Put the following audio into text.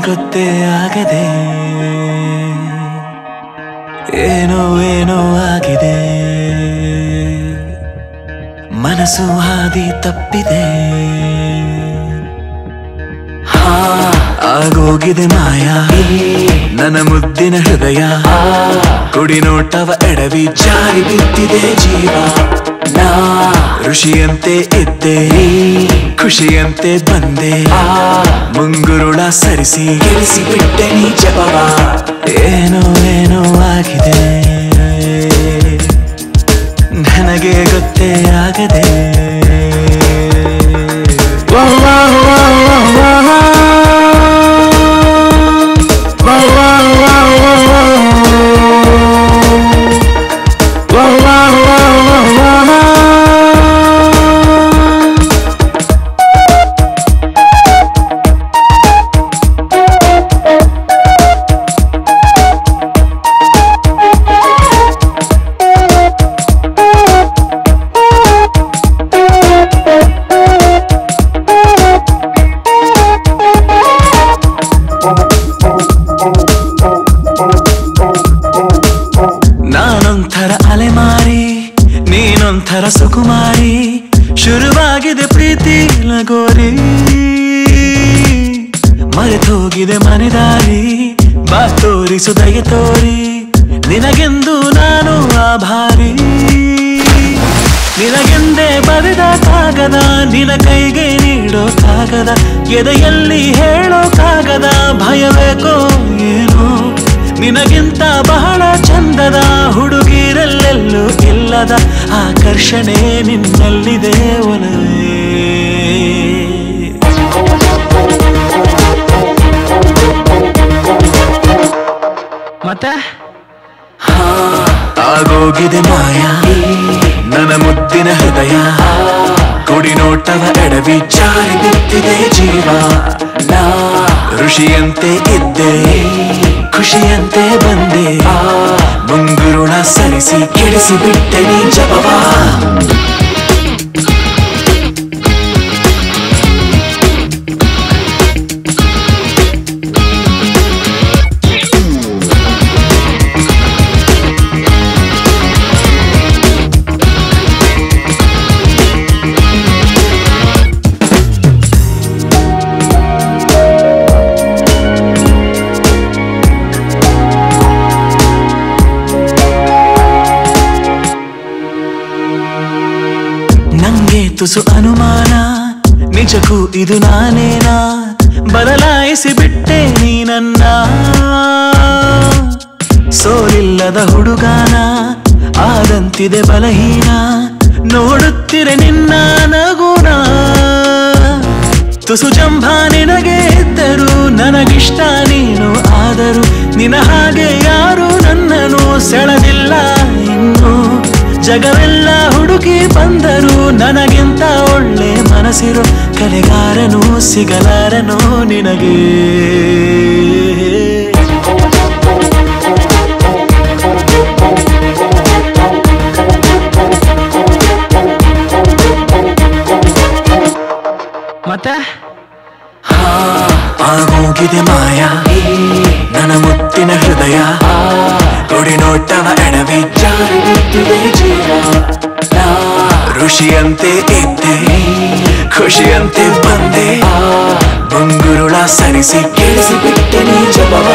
ಗೊತ್ತೇ ಆಗದೆ ಏನೋ ಏನೋ ಆಗಿದೆ ಮನಸ್ಸು ಹಾದಿ ತಪ್ಪಿದೆ ಆಗೋಗಿದೆ ಮಾಯಾ ನನ್ನ ಮುದ್ದಿನ ಹೃದಯ ಕುಡಿ ನೋಟವ ಎಡವಿ ಜಾರಿ ಬಿದ್ದಿದೆ ಜೀವ ನಾ ಋಷಿಯಂತೆ ಇದ್ದೆ ಖುಷಿಯಂತೆ ಬಂದೆ ಮುಂಗುರುಳ ಸರಿಸಿ ಗೆಳಿಸಿ ಬಿಟ್ಟೆ ನೀ ಜಪವ ಏನೋ ಏನೋ ಆಗಿದೆ ನನಗೆ ಗೊತ್ತೇ ಆಗದೆ ನಾನೊಂಥರ ಅಲೆಮಾರಿ ನೀನೊಂಥರ ಸುಕುಮಾರಿ ಶುರುವಾಗಿದೆ ಪ್ರೀತಿ ಲಗೋರಿ ಮರೆತೋಗಿದೆ ಮನೆದಾರಿ ಬಾ ತೋರಿಸು ದಯೆ ತೋರಿ ನಿನಗೆಂದು ನಾನು ಆಭಾರಿ ನಿನಗೆಂದೇ ಬರೆದ ಕಾಗದ ನಿನ ಕೈಗೆ ನೀಡೋ ಕಾಗದ ಎದೆಯಲ್ಲಿ ಹೇಳೋ ಕಾಗದ ಭಯಬೇಕೋ ಏನೋ ನಿನಗಿಂತ ಬಹಳ ಚಂದದ ಹುಡುಗಿರಲ್ಲೆಲ್ಲೂ ಇಲ್ಲದ ಆಕರ್ಷಣೆ ನಿನ್ನಲ್ಲಿದೆ ಒಲವೇ ಮತ್ತೆ ಆಗೋಗಿದೆ ಮಾಯಾ ನನ್ನ ಮುದ್ದಿನ ಹೃದಯ ಕುಡಿ ನೋಟವ ಎಡವಿ ಜಾರಿ ಬಿದ್ದಿದೆ ಜೀವ ನಾ ಋಷಿಯಂತೆ ಇದ್ದೆ ಖುಷಿಯಂತೆ ಬಂದೆ ಮುಂಗುರುಳ ಸರಿಸಿ ಕೆಡಿಸಿ ಬಿಟ್ಟೆ ನೀ ಜಪವ ನಂಗೆ ತುಸು ಅನುಮಾನ ನಿಜಕ್ಕೂ ಇದು ನಾನೇನಾ ಬದಲಾಯಿಸಿ ಬಿಟ್ಟೆ ನೀ ನನ್ನ ಸೋಲಿಲ್ಲದ ಹುಡುಗಾನ ಆದಂತಿದೆ ಬಲಹೀನ ನೋಡುತ್ತಿರೆ ನಿನ್ನ ನಗುನ ತುಸು ಜಂಭ ನಿನಗೆ ಇದ್ದರು ನನಗಿಷ್ಟ ನೀನು ಆದರೂ ನಿನ ಹಾಗೆ ಯಾರು ನನ್ನನ್ನು ಸೆಳೆದಿಲ್ಲ ಇನ್ನು ಜಗವೆಲ್ಲ ಹುಡುಕಿ ಬಂದರು ನನಗಿಂತ ಒಳ್ಳೆ ಮನಸ್ಸಿರೋ ಕಲೆಗಾರನು ಸಿಗಲಾರನು ನಿನಗೆ ಮತ್ತೆ ಆಗೋಗಿದೆ ಮಾಯಾ ನನ್ನ ಮುತ್ತಿನ ಹೃದಯ ಕೊಡಿ ನೋಟವ ಎಡವಿ ಜಾರಿ ಬಿದ್ದಿದೆ ಜೀವ ಋಷಿಯಂತೆ ಇದ್ದೆ ಖುಷಿಯಂತೆ ಬಂದೆ ಮುಂಗುರುಳ ಸರಿಸಿ ಕೇಳಿಸಿ ಬಿಟ್ಟೆ ನೀ ಜಪವ